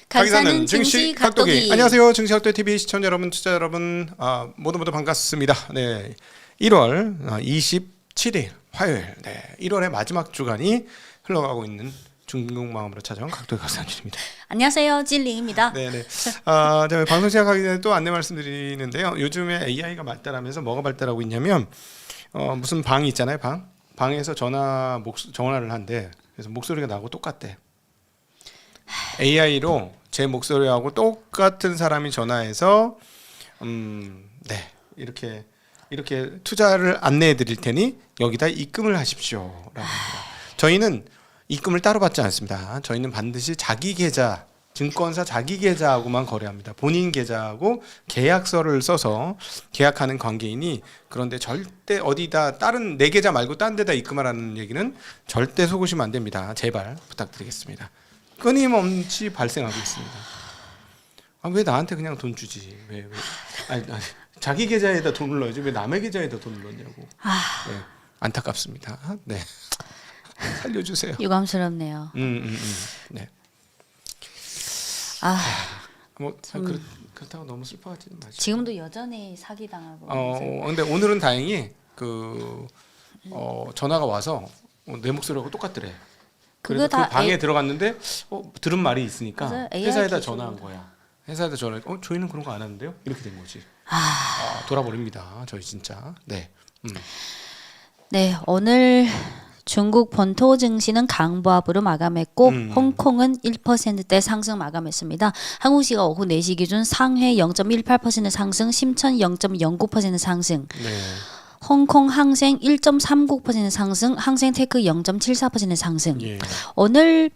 가기사는 증시 각도기. 안녕하세요, 증시 각도기 TV 시청자 여러분, 투자 여러분, 모두 반갑습니다. 네, 1월 27일 화요일, 1월의 마지막 주간이 흘러가고 있는 중국 마음으로 찾아온 각도기 가기사입니다. 안녕하세요, 찔링입니다. 네네. 제가 방송 시작하기 전에 또 안내 말씀드리는데요. 요즘에 AI가 발달하면서 뭐가 발달하고 있냐면 무슨 방이 있잖아요, 방에서 전화를 한대. 그래서 목소리가 나고 똑같대. AI로 제 목소리하고 똑같은 사람이 전화해서 이렇게 투자를 안내해 드릴 테니 여기다 입금을 하십시오라고 합니다. 저희는 입금을 따로 받지 않습니다. 저희는 반드시 자기 계좌, 증권사 자기 계좌하고만 거래합니다. 본인 계좌하고 계약서를 써서 계약하는 관계이니, 그런데 절대 어디다 다른 내 계좌 말고 딴 데다 입금하라는 얘기는 절대 속으시면 안 됩니다. 제발 부탁드리겠습니다. 끊임없이 발생하고 있습니다. 왜 나한테 그냥 돈 주지? 아니, 자기 계좌에다 돈을 넣어야지 왜 남의 계좌에다 돈을 넣냐고. 네, 안타깝습니다. 네, 살려주세요. 유감스럽네요. 네. 그렇다고 너무 슬퍼하지는 마시고. 지금도 여전히 사기 당하고. 근데 오늘은 다행히 전화가 와서 내 목소리하고 똑같더래. 그래서 그 방에 들어갔는데 들은 말이 있으니까 회사에다 전화한 거야. 회사에다 전화해. 저희는 그런 거 안 하는데요. 이렇게 된 거지. 돌아버립니다. 저희 진짜. 네. 네, 오늘 중국 본토 증시는 강보합으로 마감했고 홍콩은 1%대 상승 마감했습니다. 한국 시각 오후 4시 기준 상해 0.18% 상승, 심천 0.09% 상승. 네. 홍콩 항생 1.39% 상승, 항생테크 0.74% 상승. 예. 오늘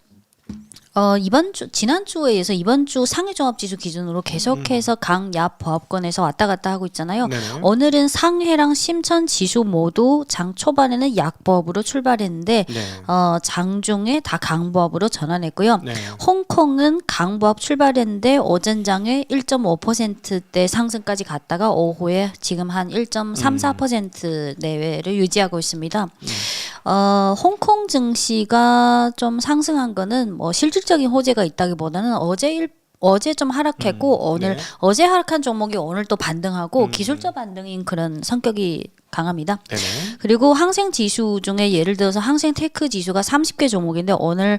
지난주에 이어서 이번 주 상해 종합지수 기준으로 계속해서 강야 보합권에서 왔다 갔다 하고 있잖아요. 네네. 오늘은 상해랑 심천 지수 모두 장 초반에는 약보합으로 출발했는데 장중에 다 강보합으로 전환했고요. 네. 홍콩은 강보합 출발했는데 오전장에 1.5%대 상승까지 갔다가 오후에 지금 한 1.34% 내외를 유지하고 있습니다. 홍콩 증시가 좀 상승한 거는 실질적인 호재가 있다기보다는 어제 좀 하락했고 어제 하락한 종목이 오늘 또 반등하고 기술적 반등인 그런 성격이 강합니다. 네네. 그리고 항생 지수 중에 예를 들어서 항생테크 지수가 30개 종목인데 오늘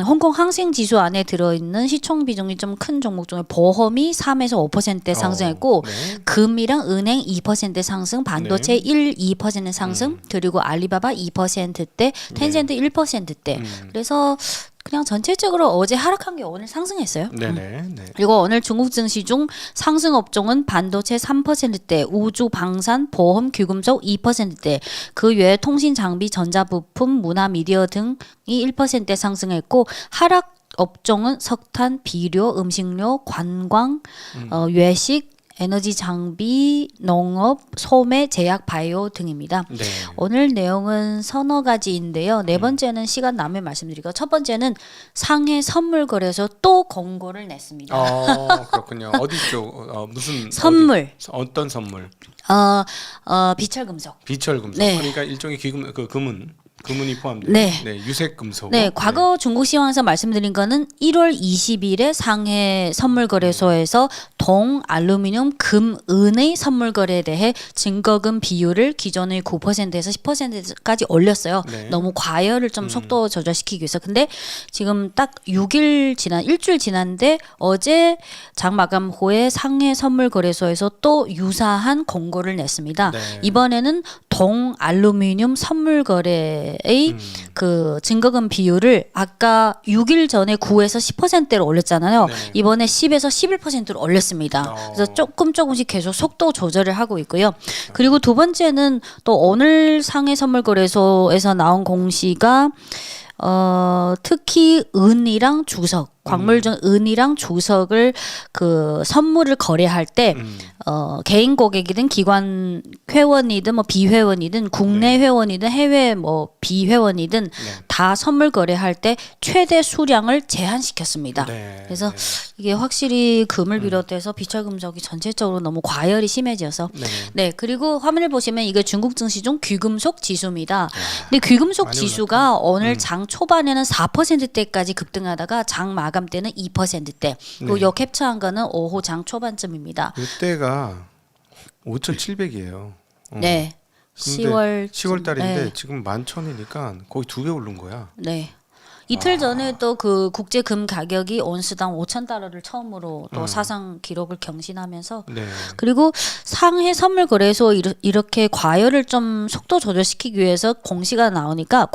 홍콩 항생 지수 안에 들어있는 시총 비중이 좀 큰 종목 중에 보험이 3에서 5% 상승했고 금이랑 은행 2% 상승, 반도체 2% 상승, 그리고 알리바바 2%대, 텐센트 1%대. 그래서 그냥 전체적으로 어제 하락한 게 오늘 상승했어요. 네네. 그리고 오늘 중국 증시 중 상승 업종은 반도체 3%대, 우주, 방산, 보험, 귀금속 2%대, 그 외에 통신, 장비, 전자부품, 문화, 미디어 등이 1% 상승했고, 하락 업종은 석탄, 비료, 음식료, 관광, 외식, 에너지 장비, 농업, 소매, 제약, 바이오 등입니다. 네. 오늘 내용은 서너 가지인데요. 네 번째는 시간 나면 말씀드리고, 첫 번째는 상해 선물거래소 또 공고를 냈습니다. 그렇군요. 어디 쪽 무슨 선물. 어떤 선물? 비철금속. 비철금속. 네. 그러니까 일종의 금은이 포함된 유색 금속. 네, 과거 중국 시황에서 말씀드린 거는 1월 20일에 상해 선물거래소에서 동, 알루미늄, 금, 은의 선물거래에 대해 증거금 비율을 기존의 9%에서 10%까지 올렸어요. 네. 너무 과열을 좀 속도 조절시키기 위해서. 근데 지금 딱 일주일 지났는데 어제 장 마감 후에 상해 선물거래소에서 또 유사한 공고를 냈습니다. 네. 이번에는 동, 알루미늄 선물거래의 그 증거금 비율을 아까 6일 전에 9에서 10%로 올렸잖아요. 네. 이번에 10에서 11%로 올렸습니다. 그래서 조금씩 계속 속도 조절을 하고 있고요. 그리고 두 번째는 또 오늘 상해 선물거래소에서 나온 공시가 특히 은이랑 주석, 광물 중 은이랑 주석을 그 선물을 거래할 때 개인 고객이든 기관 회원이든 비회원이든 국내 회원이든 해외 비회원이든 다 선물 거래할 때 최대 수량을 제한시켰습니다. 네. 그래서 네. 이게 확실히 금을 비롯해서 비철금속이 전체적으로 너무 과열이 심해져서 네. 네, 그리고 화면을 보시면 이게 중국 증시 중 귀금속 지수입니다. 근데 귀금속 많이 지수가 오늘 장 초반에는 4%대까지 급등하다가 장 마감 때는 2%대. 그리고 네. 요 캡처한 거는 오후 장 초반쯤입니다. 이때가 5,700이에요. 네. 근데 10월 달인데 네. 지금 11,000이니까 거의 2배 오른 거야. 네. 이틀 전에 또 그 국제 금 가격이 온스당 5,000달러를 처음으로 또 사상 기록을 경신하면서 네. 그리고 상해 선물 거래소 이렇게 과열을 좀 속도 조절시키기 위해서 공고가 나오니까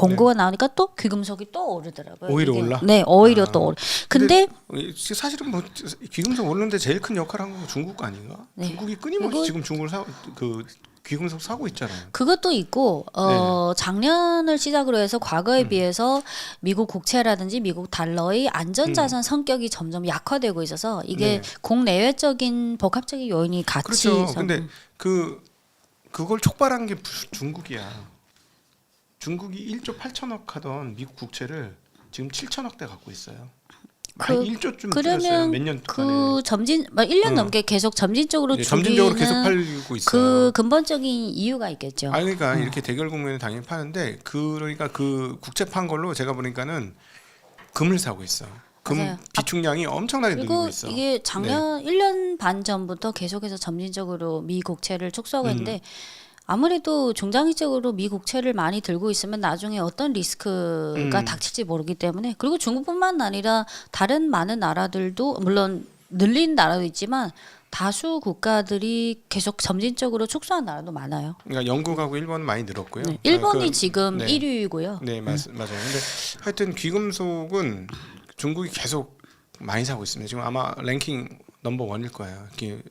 또 귀금속이 또 오르더라고요. 오히려 이게. 올라? 네, 오히려 또 오르. 근데 사실은 뭐 귀금속 오르는데 제일 큰 역할을 한 건 중국 아닌가? 네. 중국이 끊임없이 그리고 지금 중국을 귀금속 사고 있잖아요. 그것도 있고 작년을 시작으로 해서 과거에 비해서 미국 국채라든지 미국 달러의 안전자산 성격이 점점 약화되고 있어서 이게 네. 국내외적인 복합적인 요인이 같이 그렇죠. 좀- 근데 그걸 촉발한 게 중국이야. 중국이 1조 8천억 하던 미국 국채를 지금 7천억대 갖고 있어요. 많이 1조쯤 줄였어요. 그러면 몇년 동안에. 그 점진 1년 넘게 계속 점진적으로 네, 줄이는 점진적으로 계속 팔고 있어요. 그 근본적인 이유가 있겠죠. 아니 그러니까 이렇게 대결 국면에 당연히 파는데 그러니까 그 국채 판 걸로 제가 보니까는 금을 사고 있어. 금 맞아요. 비축량이 엄청나게 늘고 그리고 있어. 이게 작년 1년 반 전부터 계속해서 점진적으로 미 국채를 축소하고 있는데 아무래도 중장기적으로 미 국채를 많이 들고 있으면 나중에 어떤 리스크가 닥칠지 모르기 때문에 그리고 중국뿐만 아니라 다른 많은 나라들도 물론 늘린 나라도 있지만 다수 국가들이 계속 점진적으로 축소한 나라도 많아요. 그러니까 영국하고 일본은 많이 늘었고요. 네, 일본이 그- 지금 네. 1위고요. 네, 맞아요. 근데 하여튼 귀금속은 중국이 계속 많이 사고 있습니다. 지금 아마 랭킹 넘버 원일 거예요. 이렇게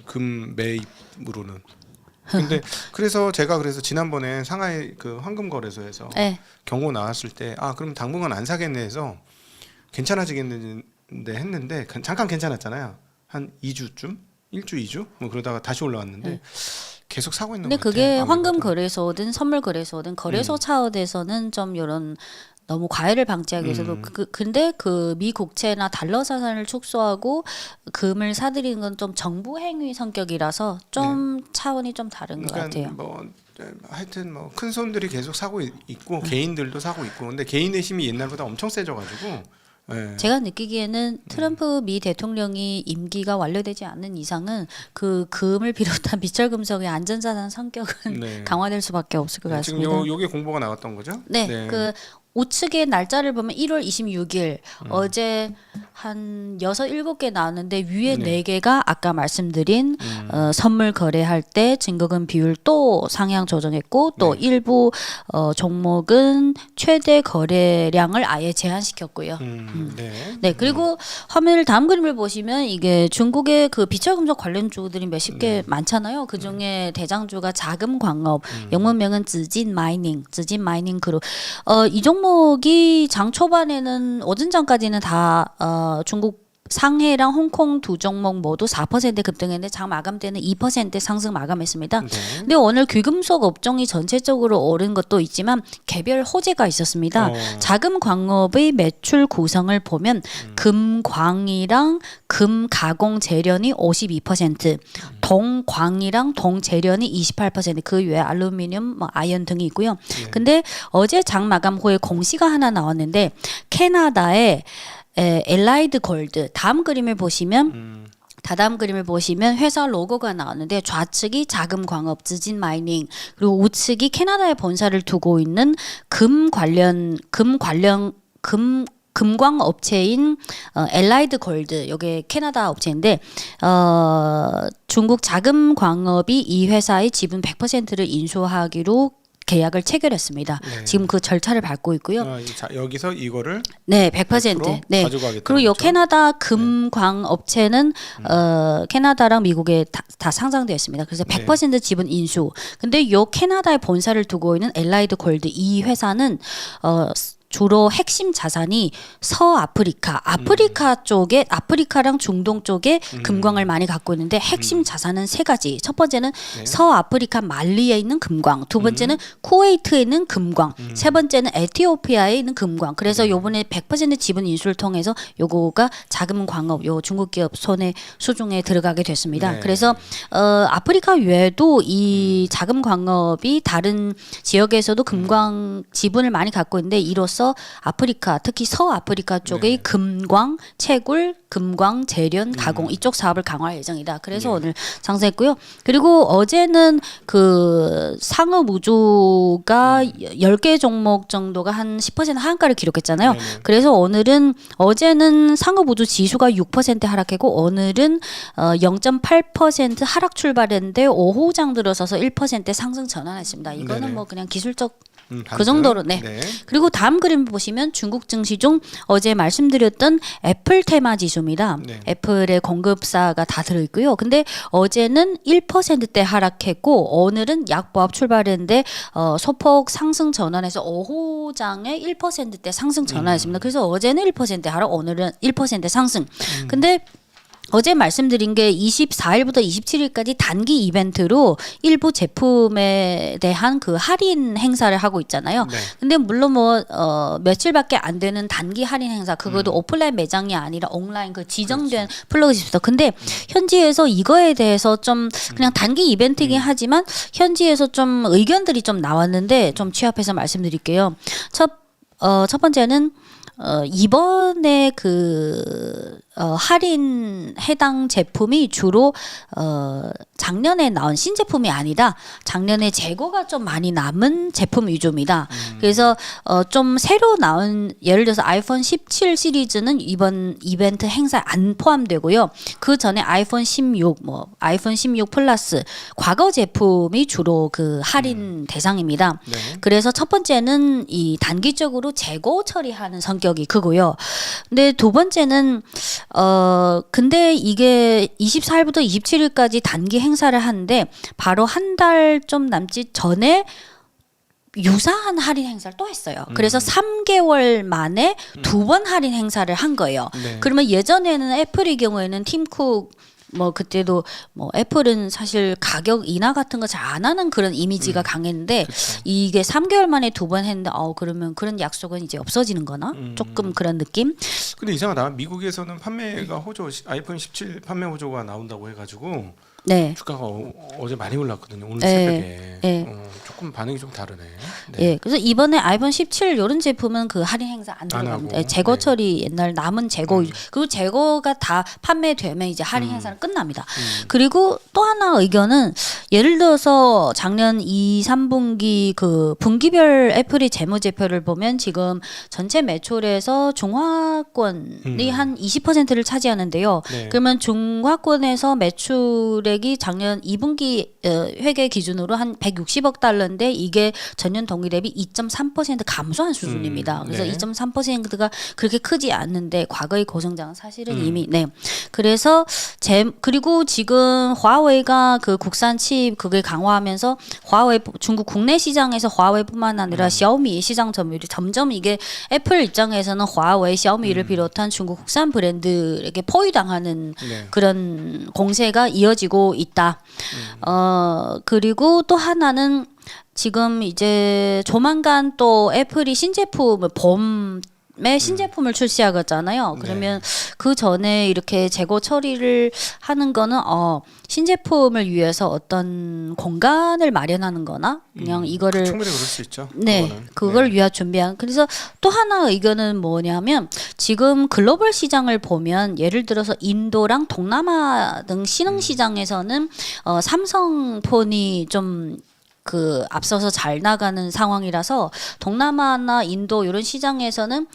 금 매입으로는. 근데 그래서 지난번에 상하이 그 황금 거래소에서 네. 경고 나왔을 때 그럼 당분간 안 사겠네 해서 괜찮아지겠는데 했는데 잠깐 괜찮았잖아요. 한 2주쯤? 1주 2주? 뭐 그러다가 다시 올라왔는데 계속 사고 있는 근데 것 같아요. 그게 황금 아무래도. 거래소든 선물 거래소든 거래소 차원에서는 좀 이런 너무 과열을 방지하기 위해서도 근데 그 미 국채나 달러 자산을 축소하고 금을 사들이는 건 좀 정부 행위 성격이라서 좀 차원이 좀 다른 것 같아요. 뭐 하여튼 뭐 큰 손들이 계속 사고 있고 개인들도 사고 있고 근데 개인의 힘이 옛날보다 엄청 세져가지고 예. 제가 느끼기에는 트럼프 미 대통령이 임기가 완료되지 않는 이상은 그 금을 비롯한 비철금속의 안전자산 성격은 네. 강화될 수밖에 없을 것 지금 같습니다. 요게 공보가 나왔던 거죠? 네, 그 우측의 날짜를 보면 1월 26일 어제 한 6, 7개 나왔는데 위에 네. 4개가 아까 말씀드린 선물 거래할 때 증거금 비율 또 상향 조정했고 또 네. 일부 종목은 최대 거래량을 아예 제한시켰고요. 네. 네, 그리고 화면을 다음 그림을 보시면 이게 중국의 그 비철금속 관련주들이 몇십 개 많잖아요. 그 중에 대장주가 자금광업, 영문명은 즈진 마이닝 그룹. 이 종목이 장 초반에는 오전 전까지는 다 중국 상해랑 홍콩 두 종목 모두 4% 급등했는데 장 마감 때는 2% 상승 마감했습니다. 네. 근데 오늘 귀금속 업종이 전체적으로 오른 것도 있지만 개별 호재가 있었습니다. 자금 광업의 매출 구성을 보면 금광이랑 금 가공 재련이 52%, 동광이랑 동재련이 28%, 그 외에 알루미늄, 아연 등이 있고요. 근데 어제 장 마감 후에 공시가 하나 나왔는데 캐나다의 엘라이드 골드 다음 그림을 보시면 회사 로고가 나왔는데 좌측이 자금 광업 즈진 마이닝 그리고 우측이 캐나다에 본사를 두고 있는 금광 업체인 엘라이드 골드 이게 캐나다 업체인데 중국 자금 광업이 이 회사의 지분 100%를 인수하기로 계약을 체결했습니다. 네. 지금 그 절차를 밟고 있고요. 여기서 이거를 네, 100%. 네. 가져가겠다는 그리고 요 거죠? 캐나다 금광 업체는 캐나다랑 미국에 다 상장되어 있습니다. 그래서 100% 지분 인수. 근데 요 캐나다에 본사를 두고 있는 엘라이드 골드 이 회사는 주로 핵심 자산이 아프리카 쪽에 아프리카랑 중동 쪽에 금광을 많이 갖고 있는데 핵심 자산은 세 가지. 첫 번째는 네. 서아프리카 말리에 있는 금광, 두 번째는 쿠웨이트에 있는 금광, 세 번째는 에티오피아에 있는 금광. 그래서 요번에 100% 지분 인수를 통해서 요거가 자금광업 요 중국 기업 손에 수중에 들어가게 됐습니다. 네. 그래서 아프리카 외에도 이 자금광업이 다른 지역에서도 금광 지분을 많이 갖고 있는데 이로써 아프리카 특히 서아프리카 쪽의 네. 금광, 채굴, 금광, 재련, 가공 이쪽 사업을 강화할 예정이다. 그래서 네. 오늘 상승했고요. 그리고 어제는 그 상업우주가 10개 종목 정도가 한 10% 하한가를 기록했잖아요. 네네. 그래서 어제는 상업우주 지수가 6% 하락했고 오늘은 0.8% 하락 출발했는데 오후장 들어서서 1% 상승 전환했습니다. 이거는 네네. 뭐 그냥 기술적 그 반등. 정도로 네. 그리고 다음 그림 보시면 중국 증시 중 어제 말씀드렸던 애플 테마 지수입니다. 네. 애플의 공급사가 다 들어있고요. 근데 어제는 1%대 하락했고 오늘은 약보합 출발했는데 소폭 상승 전환해서 오후장에 1%대 상승 전환했습니다. 그래서 어제는 1% 하락, 오늘은 1% 상승. 근데 어제 말씀드린 게 24일부터 27일까지 단기 이벤트로 일부 제품에 대한 그 할인 행사를 하고 있잖아요. 네. 근데 물론 뭐 며칠밖에 안 되는 단기 할인 행사 그것도 오프라인 매장이 아니라 온라인 그 지정된 플러그십니다. 근데 현지에서 이거에 대해서 좀 그냥 단기 이벤트이긴 하지만 현지에서 좀 의견들이 좀 나왔는데 좀 취합해서 말씀드릴게요. 첫 번째는 이번에 할인 해당 제품이 주로 작년에 나온 신제품이 아니라 작년에 재고가 좀 많이 남은 제품 위주입니다. 그래서 좀 새로 나온 예를 들어서 아이폰 17 시리즈는 이번 이벤트 행사에 안 포함되고요. 그 전에 아이폰 16, 아이폰 16 플러스 과거 제품이 주로 그 할인 대상입니다. 네. 그래서 첫 번째는 이 단기적으로 재고 처리하는 성격이 크고요. 근데 두 번째는 근데 이게 24일부터 27일까지 단기 행사를 하는데 바로 한 달 좀 남짓 전에 유사한 할인 행사를 또 했어요. 그래서 3개월 만에 2번 할인 행사를 한 거예요. 네. 그러면 예전에는 애플의 경우에는 팀쿡 그때도 애플은 사실 가격 인하 같은 거 잘 안 하는 그런 이미지가 강했는데 그쵸. 이게 3개월 만에 2번 했는데 그러면 그런 약속은 이제 없어지는 거나 조금 그런 느낌? 근데 이상하다. 미국에서는 판매가 아이폰 17 판매 호조가 나온다고 해가지고 네. 주가가 어제 많이 올랐거든요. 오늘 네. 새벽에 네. 조금 반응이 좀 다르네. 네. 예, 그래서 이번에 아이폰 17 이런 제품은 그 할인 행사 안 들어갑니다. 하고. 재고 네. 처리 옛날 남은 재고 그리고 재고가 다 판매되면 이제 할인 행사는 끝납니다. 그리고 또 하나 의견은 예를 들어서 작년 2, 3분기 그 분기별 애플의 재무제표를 보면 지금 전체 매출에서 중화권이 한 20%를 차지하는데요. 네. 그러면 중화권에서 매출액이 작년 2분기 회계 기준으로 한 160억 달러인데 이게 전년 동기 대비 2.3% 감소한 수준입니다. 그래서 네. 2.3%가 그렇게 크지 않는데 과거의 고성장은 사실은 이미 그래서 그리고 지금 화웨이가 그 국산 칩 그게 강화하면서 화웨이 중국 국내 시장에서 화웨이뿐만 아니라 샤오미 시장 점유율이 점점 이게 애플 입장에서는 화웨이, 샤오미를 비롯한 중국 국산 브랜드에게 포위당하는 네. 그런 공세가 이어지고 있다. 그리고 또 하나는 지금 이제 조만간 또 애플이 신제품을 봄에 신제품을 출시하겠잖아요. 그러면 그 전에 이렇게 재고 처리를 하는 거는 신제품을 위해서 어떤 공간을 마련하는 거나 그냥 이거를 충분히 그럴 수 있죠. 네, 그거는. 그걸 네. 위한 준비한. 그래서 또 하나 의견은 뭐냐면 지금 글로벌 시장을 보면 예를 들어서 인도랑 동남아 등 신흥 시장에서는 삼성폰이 좀 그 앞서서 잘 나가는 상황이라서 동남아나 인도 이런 시장에서는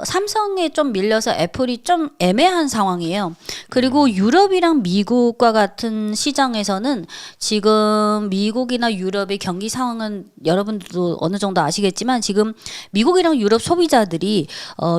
삼성에 좀 밀려서 애플이 좀 애매한 상황이에요. 그리고 유럽이랑 미국과 같은 시장에서는 지금 미국이나 유럽의 경기 상황은 여러분들도 어느 정도 아시겠지만 지금 미국이랑 유럽 소비자들이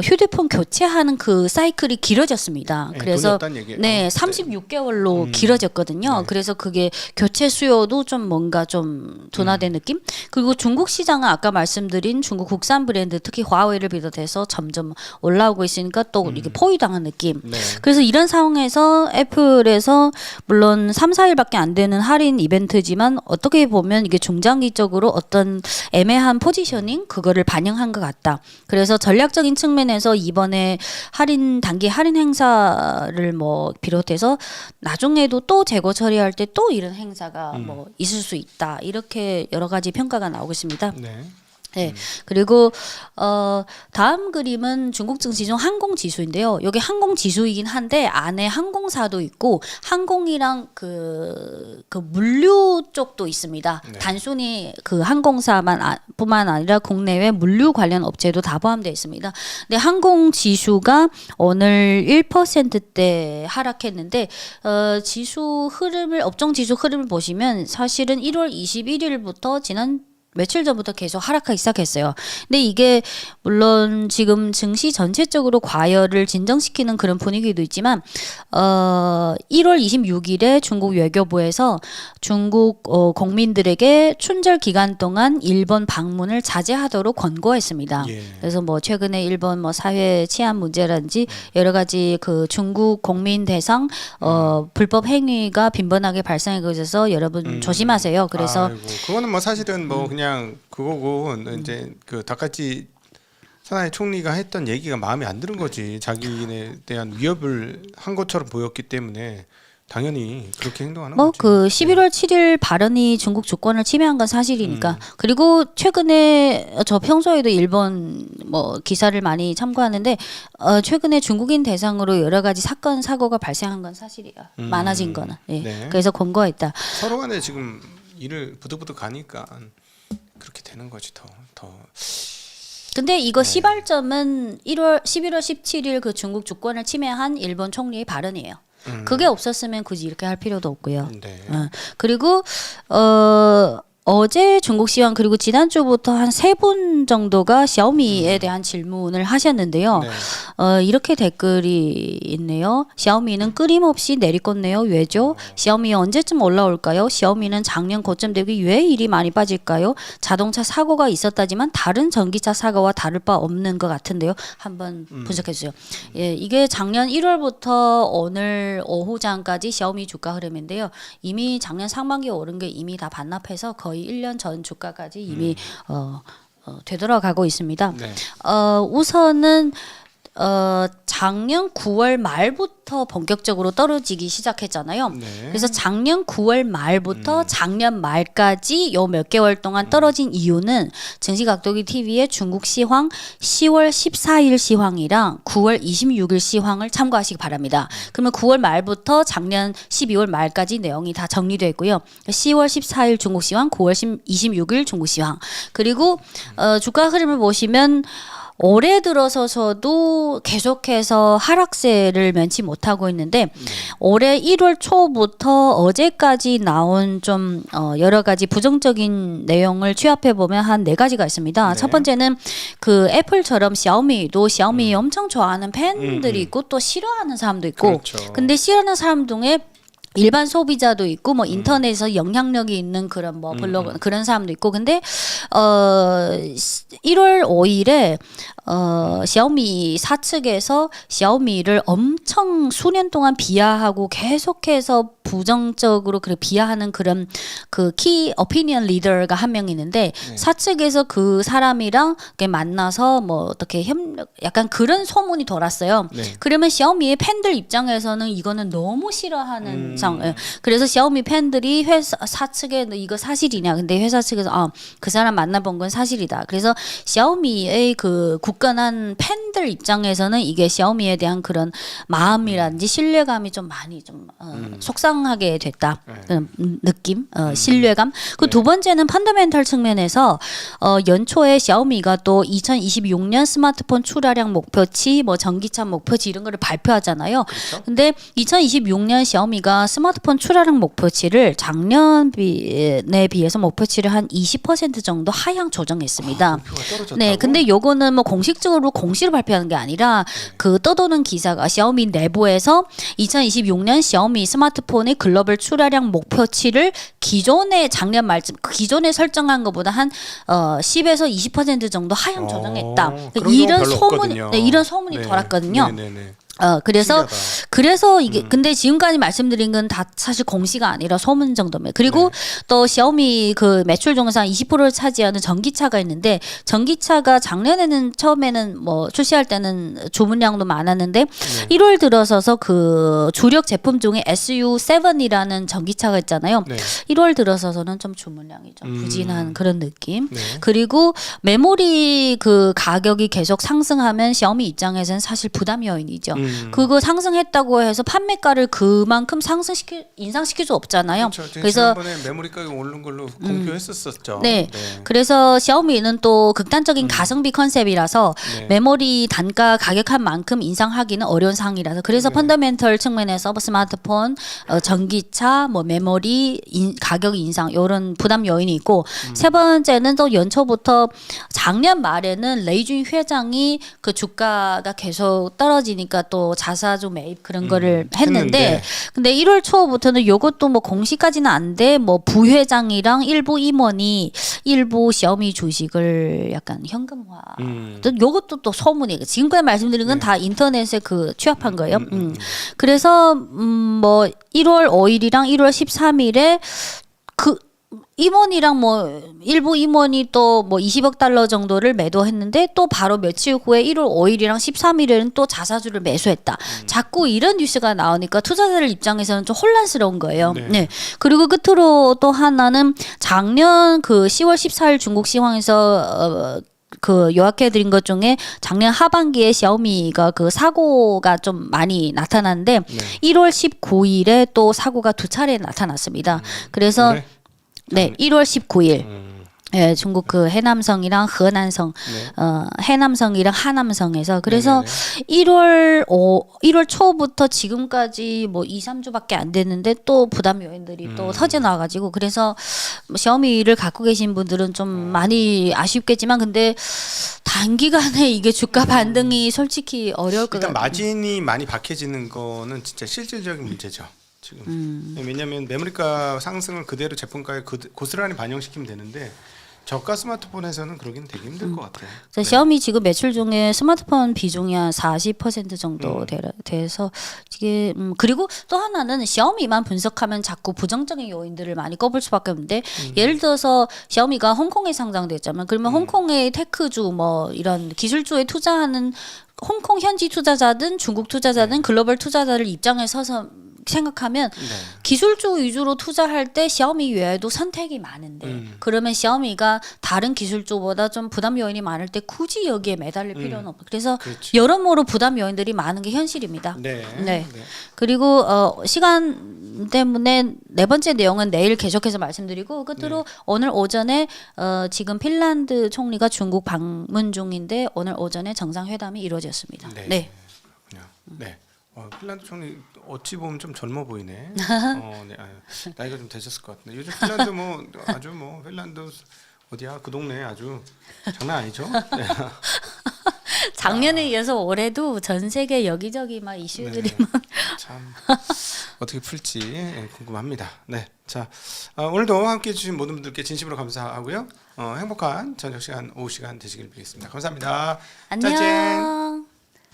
휴대폰 교체하는 그 사이클이 길어졌습니다. 네, 그래서 돈이 없다는 얘기예요. 네, 36개월로 길어졌거든요. 네. 그래서 그게 교체 수요도 좀 뭔가 좀 둔화된 느낌? 그리고 중국 시장은 아까 말씀드린 중국 국산 브랜드 특히 화웨이를 비롯해서 점점 올라오고 있으니까 또 이게 포위당한 느낌. 네. 그래서 이런 상황에서 애플에서 물론 3, 4일밖에 안 되는 할인 이벤트지만 어떻게 보면 이게 중장기적으로 어떤 애매한 포지셔닝 그거를 반영한 것 같다. 그래서 전략적인 측면에서 이번에 단기 할인 행사를 뭐 비롯해서 나중에도 또 재고 처리할 때 또 이런 행사가 뭐 있을 수 있다. 이렇게 여러 가지 평가가 나오고 있습니다. 네. 네. 그리고 다음 그림은 중국 증시 중 항공 지수인데요. 여기 항공 지수이긴 한데 안에 항공사도 있고 항공이랑 그 물류 쪽도 있습니다. 네. 단순히 그 항공사만 뿐만 아니라 국내외 물류 관련 업체도 다 포함되어 있습니다. 근데 항공 지수가 오늘 1%대 하락했는데 지수 흐름을 업종 지수 흐름을 보시면 사실은 1월 21일부터 지난 며칠 전부터 계속 하락하기 시작했어요. 근데 이게 물론 지금 증시 전체적으로 과열을 진정시키는 그런 분위기도 있지만 1월 26일에 중국 외교부에서 중국 국민들에게 춘절 기간 동안 일본 방문을 자제하도록 권고했습니다. 예. 그래서 뭐 최근에 일본 뭐 사회 치안 문제라든지 여러 가지 그 중국 국민 대상 불법 행위가 빈번하게 발생하고 있어서 여러분 조심하세요. 그래서 아이고, 그거는 뭐 사실은 뭐 그냥 그거고 이제 그 다카치 사나이 총리가 했던 얘기가 마음에 안 드는 거지. 자기에 대한 위협을 한 것처럼 보였기 때문에 당연히 그렇게 행동하는 뭐 거죠. 그 11월 7일 발언이 중국 주권을 침해한 건 사실이니까. 그리고 최근에 저 평소에도 일본 뭐 기사를 많이 참고하는데 최근에 중국인 대상으로 여러 가지 사건 사고가 발생한 건 사실이야. 많아진 거는. 예. 네. 그래서 권고했다. 서로 간에 지금 일을 부득부득 가니까 그렇게 되는 거지 더. 근데 이거 시발점은 11월 17일 그 중국 주권을 침해한 일본 총리의 발언이에요. 그게 없었으면 굳이 이렇게 할 필요도 없고요. 네. 그리고 어제 중국 시황 그리고 지난주부터 한 3분 정도가 샤오미에 대한 질문을 하셨는데요. 네. 이렇게 댓글이 있네요. 샤오미는 끊임없이 내리꽂네요. 왜죠? 샤오미 언제쯤 올라올까요? 샤오미는 작년 고점 대비 왜 일이 많이 빠질까요? 자동차 사고가 있었다지만 다른 전기차 사고와 다를 바 없는 것 같은데요. 한번 분석해 주세요. 예, 이게 작년 1월부터 오늘 오후장까지 샤오미 주가 흐름인데요. 이미 작년 상반기에 오른 게 이미 다 반납해서 거의 1년 전 주가까지 이미 되돌아가고 있습니다. 네. 우선은 작년 9월 말부터 본격적으로 떨어지기 시작했잖아요. 네. 그래서 작년 9월 말부터 작년 말까지 요 몇 개월 동안 떨어진 이유는 증시각도기 TV의 중국 시황 10월 14일 시황이랑 9월 26일 시황을 참고하시기 바랍니다. 그러면 9월 말부터 작년 12월 말까지 내용이 다 정리되어 있고요. 10월 14일 중국 시황, 9월 26일 중국 시황. 그리고 주가 흐름을 보시면 올해 들어서도 계속해서 하락세를 면치 못하고 있는데 올해 1월 초부터 어제까지 나온 좀 여러 가지 부정적인 내용을 취합해 보면 한 4가지가 있습니다. 네. 첫 번째는 그 애플처럼 샤오미도 샤오미 엄청 좋아하는 팬들이 있고 또 싫어하는 사람도 있고 그렇죠. 근데 싫어하는 사람 중에 일반 소비자도 있고 뭐 인터넷에서 영향력이 있는 그런 뭐 블로그 그런 사람도 있고 근데 1월 5일에 샤오미 사측에서 샤오미를 엄청 수년 동안 비하하고 계속해서 부정적으로 그렇게 비하하는 그런 그 키 오피니언 리더가 한 명 있는데 사측에서 그 사람이랑 이렇게 만나서 뭐 어떻게 약간 그런 소문이 돌았어요. 네. 그러면 샤오미의 팬들 입장에서는 이거는 너무 싫어하는 그렇죠. 예. 그래서 샤오미 팬들이 회사 측에 이거 사실이냐? 근데 회사 측에서 그 사람 만나본 건 사실이다. 그래서 샤오미의 그 굳건한 팬들 입장에서는 이게 샤오미에 대한 그런 마음이라든지 신뢰감이 좀 많이 좀 속상하게 됐다. 그런 느낌, 신뢰감. 그 두 번째는 펀더멘털 측면에서 연초에 샤오미가 또 2026년 스마트폰 출하량 목표치, 뭐 전기차 목표치 이런 거를 발표하잖아요. 그렇죠? 근데 2026년 샤오미가 스마트폰 출하량 목표치를 작년에 비해서 목표치를 한 20% 정도 하향 조정했습니다. 목표가 떨어졌다고? 네, 근데 요거는 뭐 공식적으로 공시를 발표하는 게 아니라 그 떠도는 기사가 샤오미 내부에서 2026년 샤오미 스마트폰의 글로벌 출하량 목표치를 기존의 작년 말쯤 기존에 설정한 것보다 한 10에서 20% 정도 하향 조정했다. 그런 이런 경우 별로 소문, 없거든요. 네, 이런 소문이 네. 돌았거든요. 네네네. 그래서 신기하다. 그래서 이게 근데 지금까지 말씀드린 건 다 사실 공시가 아니라 소문 정도면 그리고 또 샤오미 그 매출 중에서 한 20%를 차지하는 전기차가 있는데 전기차가 작년에는 처음에는 뭐 출시할 때는 주문량도 많았는데 1월 들어서서 그 주력 제품 중에 SU7이라는 전기차가 있잖아요. 네. 1월 들어서서는 좀 주문량이 좀 부진한 그런 느낌. 네. 그리고 메모리 그 가격이 계속 상승하면 샤오미 입장에서는 사실 부담 요인이죠. 그거 상승했다고 해서 판매가를 그만큼 인상시킬 수 없잖아요. 그렇죠. 그래서 지난번에 메모리 가격 오른 걸로 공표했었죠. 네. 그래서 샤오미는 또 극단적인 가성비 컨셉이라서 네. 메모리 단가 가격한 만큼 인상하기는 어려운 상황이라서 그래서 펀더멘털 측면에서 뭐 스마트폰, 전기차, 뭐 메모리 가격 인상 이런 부담 요인이 있고 세 번째는 또 연초부터 작년 말에는 레이준 회장이 그 주가가 계속 떨어지니까 또 자사주 매입 그런 거를 했는데 근데 1월 초부터는 요것도 뭐 공시까지는 안 돼 뭐 부회장이랑 일부 임원이 일부 샤오미 주식을 약간 현금화. 또 요것도 또 소문이에요. 지금까지 말씀드린 건 다 인터넷에 그 취합한 거예요. 그래서 뭐 1월 5일이랑 1월 13일에 그 임원이랑 뭐 일부 임원이 또 뭐 20억 달러 정도를 매도했는데 또 바로 며칠 후에 1월 5일이랑 13일에는 또 자사주를 매수했다. 자꾸 이런 뉴스가 나오니까 투자자들 입장에서는 좀 혼란스러운 거예요. 네. 그리고 끝으로 또 하나는 작년 그 10월 14일 중국 시황에서 그 요약해 드린 것 중에 작년 하반기에 샤오미가 그 사고가 좀 많이 나타났는데 1월 19일에 또 사고가 두 차례 나타났습니다. 그래서 네, 1월 19일. 예, 중국 그 해남성이랑河南성, 해남성이랑 하남성에서 그래서 1월 초부터 지금까지 뭐 2, 3주밖에 안 됐는데 또 부담 요인들이 또 터져 나와 가지고 그래서 샤오미를 갖고 계신 분들은 좀 많이 아쉽겠지만 근데 단기간에 이게 주가 반등이 솔직히 어려울 것 일단 같아요. 마진이 많이 박해지는 거는 진짜 실질적인 문제죠. 지금 왜냐하면 메모리가 상승을 그대로 제품가에 고스란히 반영시키면 되는데 저가 스마트폰에서는 그러긴 되게 힘들 것 같아요. 샤오미 지금 매출 중에 스마트폰 비중이 한 40% 정도 돼서 이게 그리고 또 하나는 샤오미만 분석하면 자꾸 부정적인 요인들을 많이 꼽을 수밖에 없는데 예를 들어서 샤오미가 홍콩에 상장됐잖아요. 그러면 홍콩의 테크주 뭐 이런 기술주에 투자하는 홍콩 현지 투자자든 중국 투자자든 글로벌 투자자들 입장에 서서 생각하면 기술주 위주로 투자할 때 샤오미 외에도 선택이 많은데 그러면 샤오미가 다른 기술주보다 좀 부담 요인이 많을 때 굳이 여기에 매달릴 필요는 없고 그래서 그렇죠. 여러모로 부담 요인들이 많은 게 현실입니다. 네. 그리고 시간 때문에 네 번째 내용은 내일 계속해서 말씀드리고 끝으로 오늘 오전에 지금 핀란드 총리가 중국 방문 중인데 오늘 오전에 정상회담이 이루어졌습니다. 네. 네. 핀란드 총리 어찌 보면 좀 젊어 보이네. 네. 나이가 좀 되셨을 것 같은데 요즘 핀란드 뭐 아주 뭐 핀란드 어디야 그 동네 아주 장난 아니죠. 네. 작년에 이어서 올해도 전 세계 여기저기 막 이슈들이 참 어떻게 풀지 궁금합니다. 네, 자 오늘도 함께해 주신 모든 분들께 진심으로 감사하고요. 행복한 저녁 시간, 오후 시간 되시길 빌겠습니다. 감사합니다. 안녕. 짜잔.